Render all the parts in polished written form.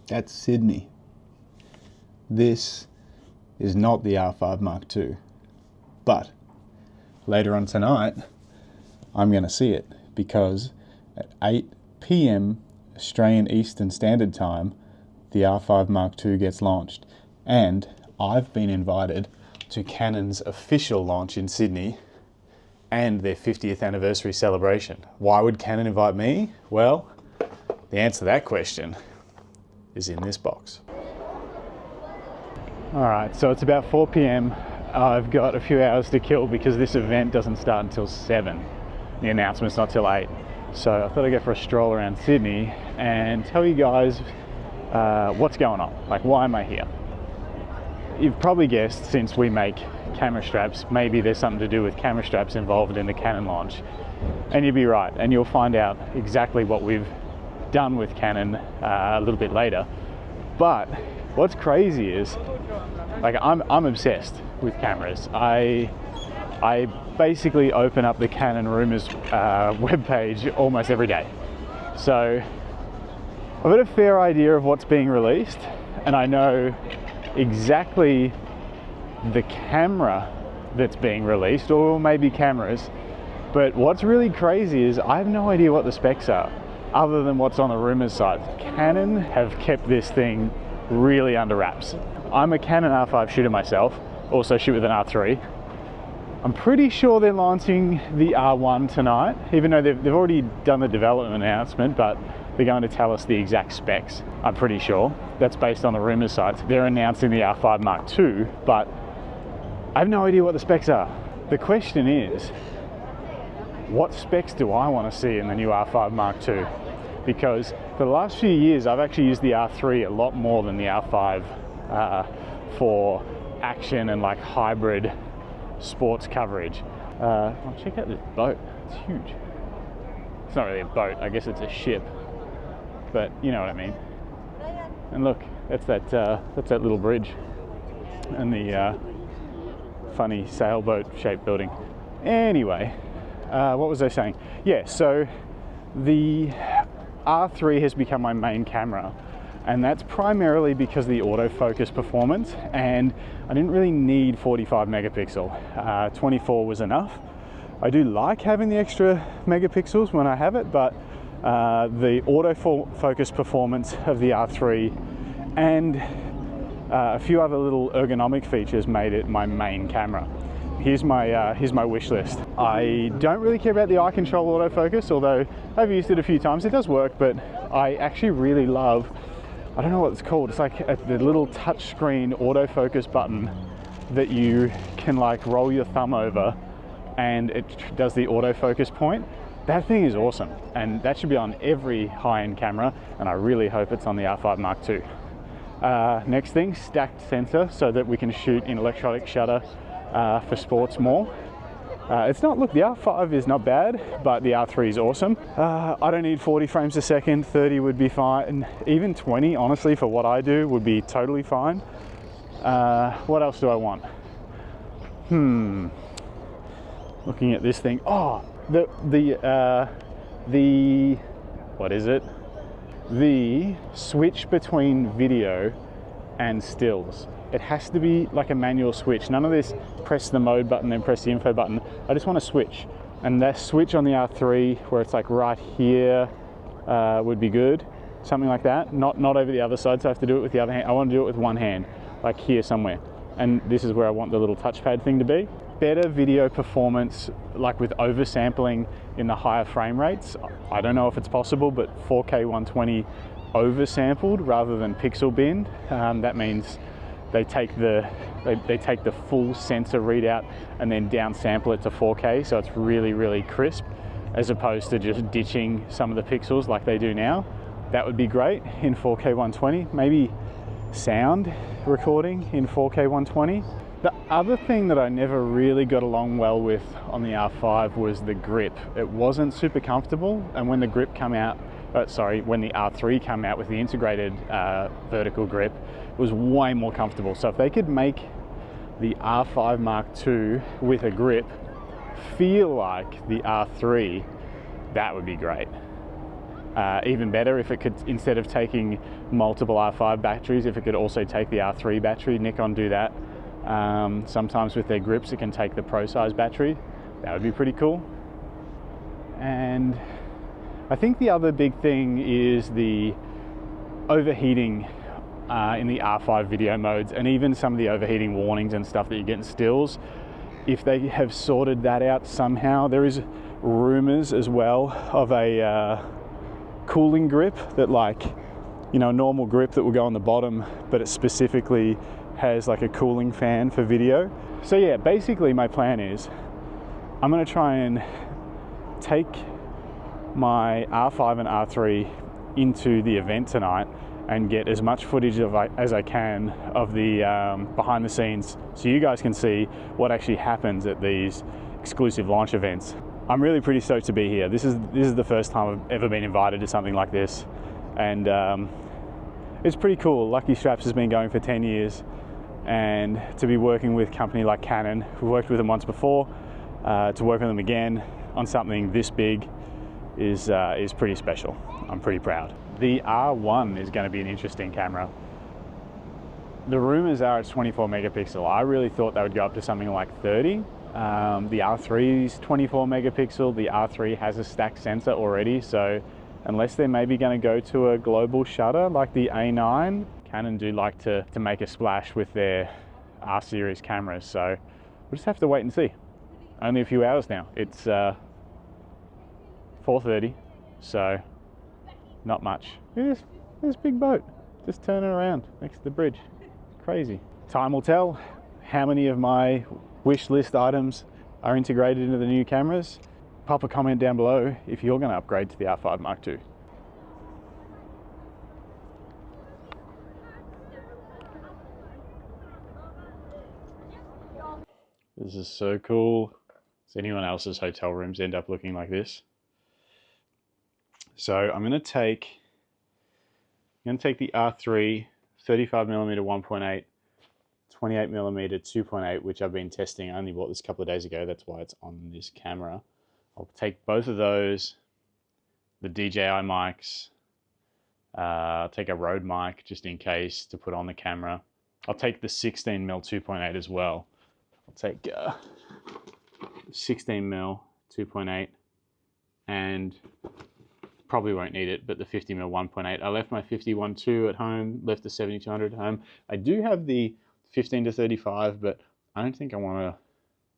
That's Sydney. This is not the R5 Mark II, but later on tonight, I'm going to see it because at 8 p.m. Australian Eastern Standard Time, the R5 Mark II gets launched. And I've been invited to Canon's official launch in Sydney and their 50th anniversary celebration. Why would Canon invite me? Well, the answer to that question is in this box. All right, so it's about 4 p.m. I've got a few hours to kill because this event doesn't start until 7. The announcement's not till 8. So I thought I'd go for a stroll around Sydney and tell you guys what's going on. Like, why am I here? You've probably guessed, since we make camera straps, maybe there's something to do with camera straps involved in the Canon launch. And you'd be right, and you'll find out exactly what we've done with Canon a little bit later. But what's crazy is, like, I'm obsessed with cameras. I basically open up the Canon Rumors webpage almost every day. So I've got a fair idea of what's being released, and I know exactly the camera that's being released, or maybe cameras. But what's really crazy is I have no idea what the specs are, other than what's on the Rumors site. Canon have kept this thing really under wraps. I'm a Canon R5 shooter myself, also shoot with an R3. I'm pretty sure they're launching the R1 tonight, even though they've already done the development announcement, but they're going to tell us the exact specs, I'm pretty sure. That's based on the Rumors sites. They're announcing the R5 Mark II, but I have no idea what the specs are. The question is, what specs do I want to see in the new R5 Mark II? Because for the last few years, I've actually used the R3 a lot more than the R5 for action and like hybrid sports coverage. Oh, check out this boat, it's huge. It's not really a boat, I guess it's a ship, but you know what I mean. And look, that's that little bridge and the funny sailboat shaped building. Anyway, what was I saying? Yeah, so the R3 has become my main camera, and that's primarily because of the autofocus performance, and I didn't really need 45 megapixel. 24 was enough. I do like having the extra megapixels when I have it, but the autofocus performance of the R3 and a few other little ergonomic features made it my main camera. Here's my wish list. I don't really care about the eye control autofocus, although I've used it a few times. It does work, but I actually really love, I don't know what it's called. It's like the little touchscreen autofocus button that you can like roll your thumb over and it does the autofocus point. That thing is awesome, and that should be on every high-end camera, and I really hope it's on the R5 Mark II. Next thing, stacked sensor so that we can shoot in electronic shutter for sports more. It's not, look, the R5 is not bad, but the R3 is awesome. I don't need 40 frames a second, 30 would be fine, and even 20, honestly, for what I do, would be totally fine. What else do I want? Looking at this thing, oh, the what is it? The switch between video and stills. It has to be like a manual switch. None of this press the mode button then press the info button. I just want to switch. And that switch on the R3 where it's like right here would be good. Something like that. Not over the other side, so I have to do it with the other hand. I want to do it with one hand, like here somewhere. And this is where I want the little touchpad thing to be. Better video performance, like with oversampling in the higher frame rates. I don't know if it's possible, but 4K 120 oversampled rather than pixel binned. That means they take the full sensor readout and then downsample it to 4K, so it's really, really crisp, as opposed to just ditching some of the pixels like they do now. That would be great in 4K 120. Maybe sound recording in 4K 120. The other thing that I never really got along well with on the R5 was the grip. It wasn't super comfortable, and when the grip came out, when the R3 came out with the integrated vertical grip, it was way more comfortable. So if they could make the R5 Mark II with a grip feel like the R3, that would be great. Even better if it could, instead of taking multiple R5 batteries, if it could also take the R3 battery. Nikon do that. Sometimes with their grips it can take the Personalise battery. That would be pretty cool. And I think the other big thing is the overheating in the R5 video modes, and even some of the overheating warnings and stuff that you get in stills. If they have sorted that out somehow. There is rumors as well of a cooling grip that, like, you know, a normal grip that will go on the bottom, but it specifically has like a cooling fan for video. So yeah, basically my plan is I'm going to try and take my R5 and R3 into the event tonight and get as much footage as I can of the behind the scenes, so you guys can see what actually happens at these exclusive launch events. I'm really pretty stoked to be here. This is the first time I've ever been invited to something like this, and it's pretty cool. Lucky Straps has been going for 10 years, and to be working with a company like Canon, who worked with them once before, to work with them again on something this big is pretty special. I'm pretty proud. The R1 is going to be an interesting camera. The rumors are it's 24 megapixel. I really thought they would go up to something like 30. The R3 is 24 megapixel. The R3 has a stacked sensor already, so unless they're maybe going to go to a global shutter like the A9, Canon do like to make a splash with their R series cameras, so we'll just have to wait and see. Only a few hours now. It's 4:30, so not much. There's a big boat just turning around next to the bridge. Crazy. Time will tell how many of my wish list items are integrated into the new cameras. Pop a comment down below if you're going to upgrade to the R5 Mark II. This is so cool. Does anyone else's hotel rooms end up looking like this? So I'm going to take the R3 35mm 1.8, 28mm 2.8, which I've been testing. I only bought this a couple of days ago. That's why it's on this camera. I'll take both of those, the DJI mics. I'll take a Rode mic just in case to put on the camera. I'll take the 16mm 2.8 as well. I'll take 16mm 2.8 and probably won't need it, but the 50mm 1.8. I left my 51.2 at home, left the 7200 at home. I do have the 15 to 35, but I don't think I want to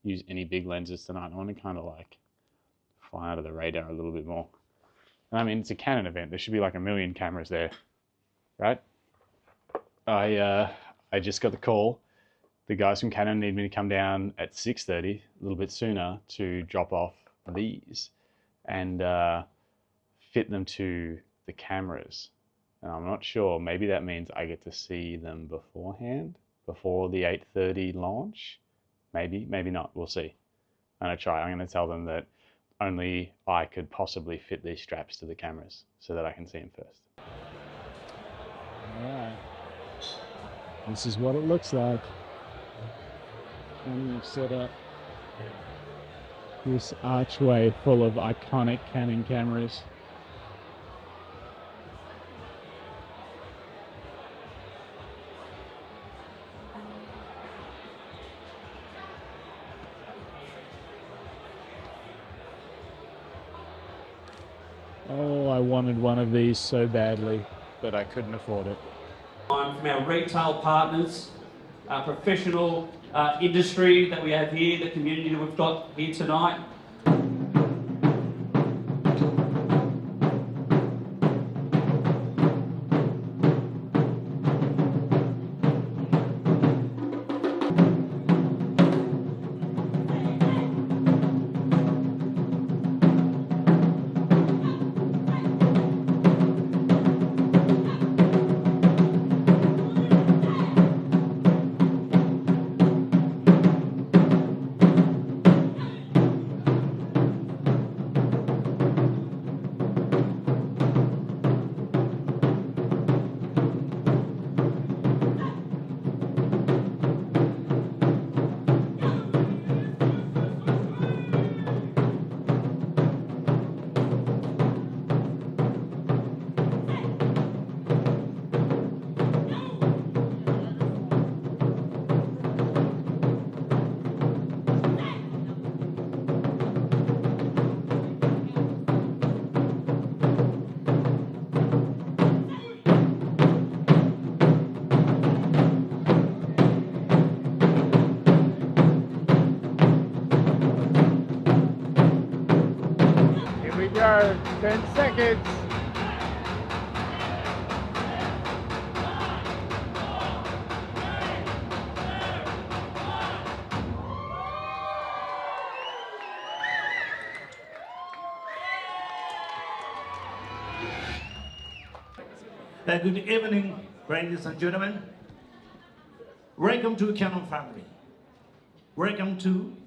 use any big lenses tonight. I want to kind of like fly out of the radar a little bit more. I mean, it's a Canon event. There should be like a million cameras there, right? I just got the call. The guys from Canon need me to come down at 6:30, a little bit sooner, to drop off these and fit them to the cameras. And I'm not sure, maybe that means I get to see them beforehand, before the 8:30 launch. Maybe not, we'll see. I'm gonna try. I'm gonna tell them that only I could possibly fit these straps to the cameras so that I can see them first. All right, this is what it looks like. And we've set up this archway full of iconic Canon cameras. Oh, I wanted one of these so badly, but I couldn't afford it. From our retail partners, our professional industry that we have here, the community that we've got here tonight. Good evening, ladies and gentlemen. Welcome to Canon family. Welcome to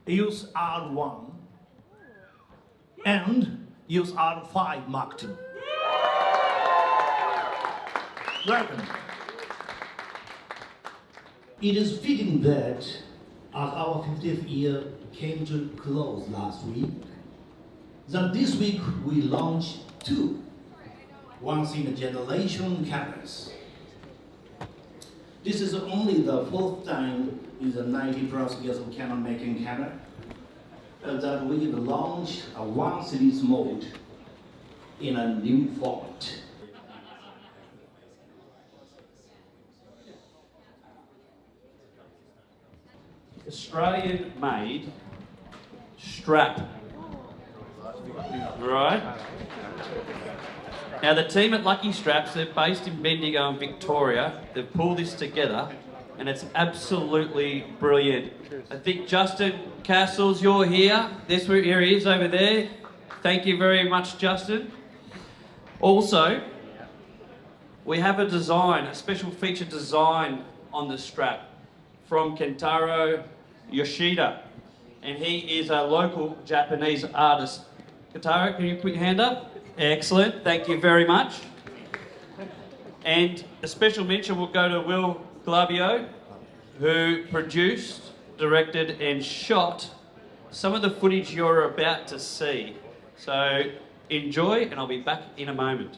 use R1 and use R5 Mark II. Welcome. It is fitting that as our 50th year came to close last week, that this week we launched two once-in-a-generation cameras. This is only the fourth time in the 90+ years of Canon making camera that we launched a one series mode in a new format. Australian-made strap. Right. Now the team at Lucky Straps, they're based in Bendigo in Victoria. They've pulled this together and it's absolutely brilliant. I think Justin Castles, you're here. Here he is over there. Thank you very much, Justin. Also, we have a design, a special feature design on the strap from Kentaro Yoshida. And he is a local Japanese artist. Kentaro, can you put your hand up? Excellent, thank you very much. And a special mention will go to Will Glabio, who produced, directed and shot some of the footage you're about to see. So enjoy and I'll be back in a moment.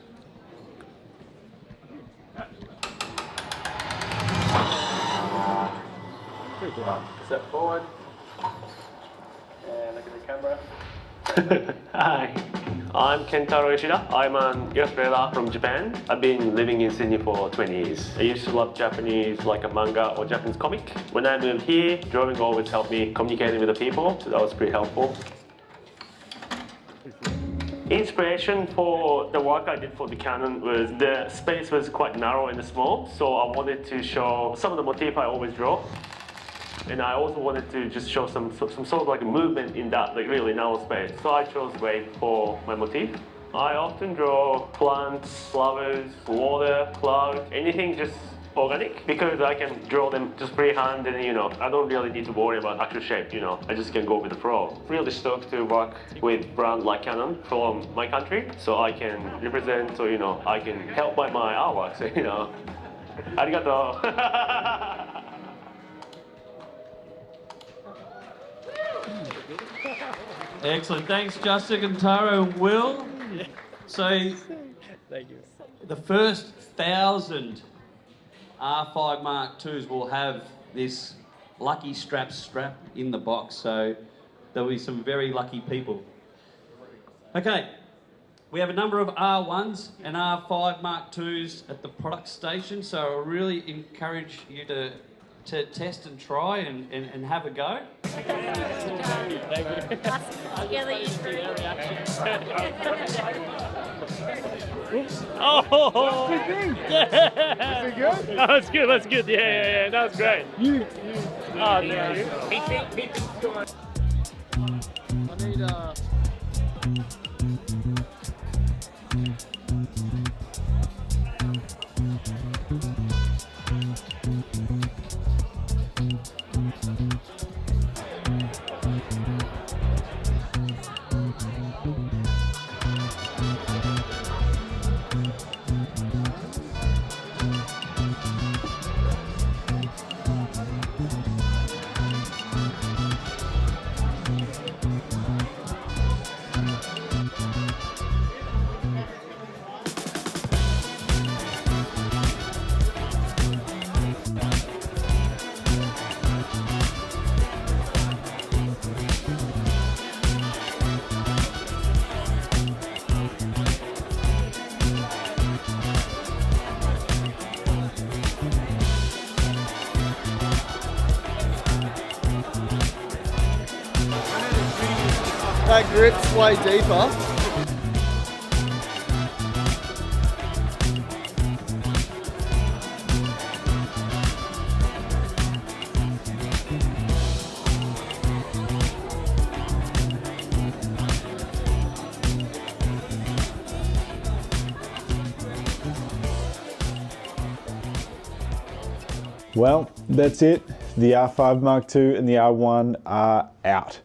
Step forward and look at the camera. Hi, I'm Kentaro Yoshida. I'm an illustrator from Japan. I've been living in Sydney for 20 years. I used to love Japanese, like a manga or Japanese comic. When I moved here, drawing always helped me communicating with the people, so that was pretty helpful. Inspiration for the work I did for the Canon was the space was quite narrow and small, so I wanted to show some of the motif I always draw. And I also wanted to just show some sort of like a movement in that like really narrow space. So I chose wave for my motif. I often draw plants, flowers, water, clouds, anything just organic because I can draw them just freehand and I don't really need to worry about actual shape, I just can go with the flow. Really stoked to work with brand like Canon from my country so I can represent, so I can help by my artwork, so arigato. Excellent, thanks Justin, Kentaro and Will. So, Thank you. the first 1,000 R5 Mark IIs will have this Lucky Straps strap in the box, so there'll be some very lucky people. Okay, we have a number of R1s and R5 Mark IIs at the product station, so I really encourage you to test and try and have a go. Oh! Yeah. Is it good? No, it's good, that's good. Yeah. That was great. Oh, thank you. That grip's way deeper. Well, that's it. The R5 Mark II and the R1 are out.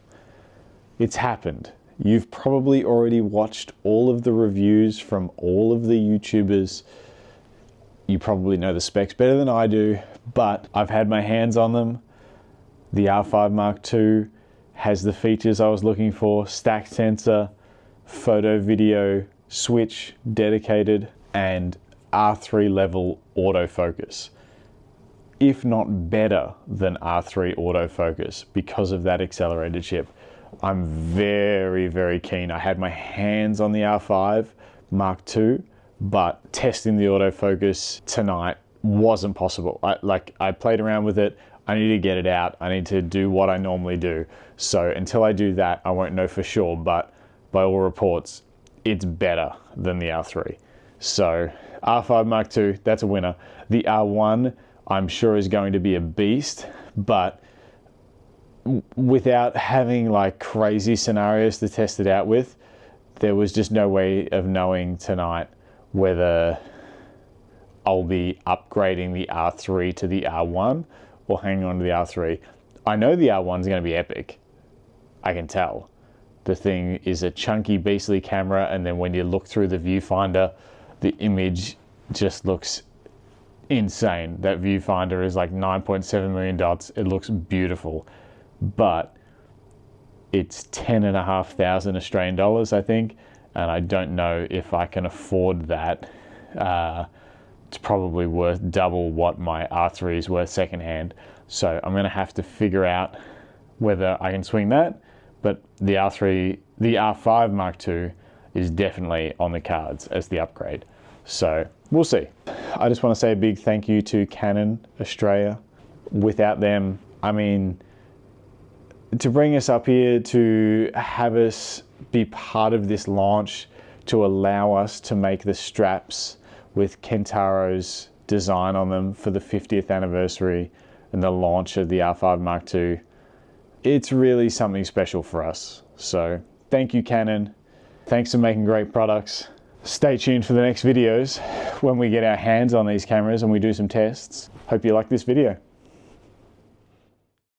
It's happened. You've probably already watched all of the reviews from all of the YouTubers. You probably know the specs better than I do, but I've had my hands on them. The R5 Mark II has the features I was looking for: stack sensor, photo video switch dedicated, and R3 level autofocus. If not better than R3 autofocus because of that accelerated chip. I'm very, very keen. I had my hands on the R5 Mark II, but testing the autofocus tonight wasn't possible. I played around with it. I need to get it out. I need to do what I normally do. So until I do that, I won't know for sure, but by all reports, it's better than the R3. So R5 Mark II, that's a winner. The R1, I'm sure is going to be a beast, but without having like crazy scenarios to test it out with, there was just no way of knowing tonight whether I'll be upgrading the R3 to the R1 or hanging on to the R3. I know the R1 is going to be epic. I can tell. The thing is a chunky, beastly camera, and then when you look through the viewfinder, the image just looks insane. That viewfinder is like 9.7 million dots. It looks beautiful. But it's 10,500 Australian dollars, I think, and I don't know if I can afford that. It's probably worth double what my R3 is worth secondhand, so I'm going to have to figure out whether I can swing that. But the R5 Mark II is definitely on the cards as the upgrade, so we'll see. I just want to say a big thank you to Canon Australia. Without them, I mean, to bring us up here, to have us be part of this launch, to allow us to make the straps with Kentaro's design on them for the 50th anniversary and the launch of the R5 Mark II, it's really something special for us. So thank you, Canon. Thanks for making great products. Stay tuned for the next videos when we get our hands on these cameras and we do some tests. Hope you like this video.